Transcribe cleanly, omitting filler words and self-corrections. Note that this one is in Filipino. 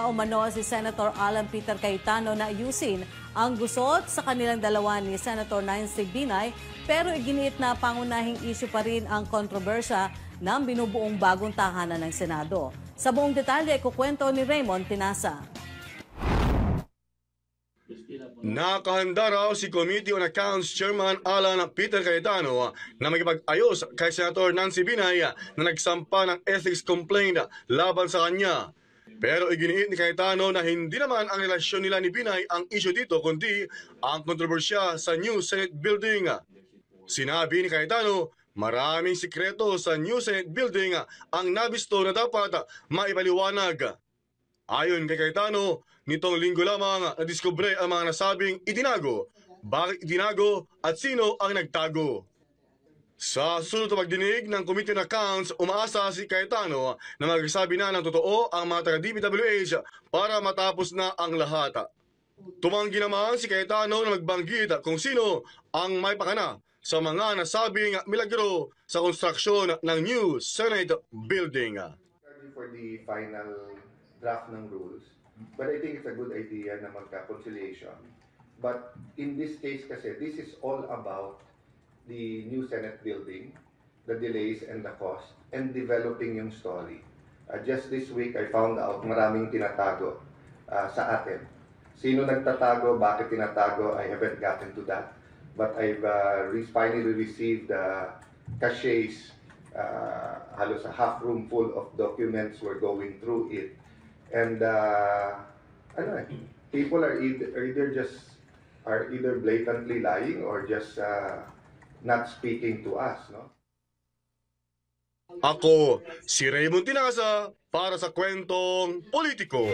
Umano si Senator Alan Peter Cayetano na ayusin ang gusot sa kanilang dalawa ni Senator Nancy Binay, pero iginiit na pangunahing issue pa rin ang kontrobersya ng binubuong bagong tahanan ng Senado. Sa buong detalye, kukwento ni Raymond Tinasa. Nakahanda raw si Committee on Accounts Chairman Alan Peter Cayetano na magipag-ayos kay Senator Nancy Binay na nagsampa ng ethics complaint laban sa kanya. Pero iginiit ni Cayetano na hindi naman ang relasyon nila ni Binay ang issue dito, kundi ang kontrobersya sa new Senate building. Sinabi ni Cayetano, maraming sikreto sa new Senate building ang nabisto na dapat maipaliwanag. Ayon kay Cayetano, nitong linggo lamang nadiskubre ang mga nasabing itinago, bakit itinago at sino ang nagtago. Sa susunod na pagdinig ng Committee on Accounts, umaasa si Cayetano na magsasabi na ng totoo ang mga taga-DPWH para matapos na ang lahat. Tumanggi naman si Cayetano na magbanggit kung sino ang may pakana sa mga nasabing milagro sa konstruksyon ng new Senate building. For the final draft ng rules, but I think it's a good idea na magka-conciliation. But in this case kasi, this is all about the new Senate building, the delays and the cost, and developing yung story. Just this week, I found out maraming tinatago sa atin. Sino nagtatago, bakit tinatago, I haven't gotten to that. But I've finally received caches, halos a half room full of documents. We're going through it. And people are either blatantly lying or just not speaking to us, no? Ako, si Raymond Tinasa para sa Kwentong Politiko.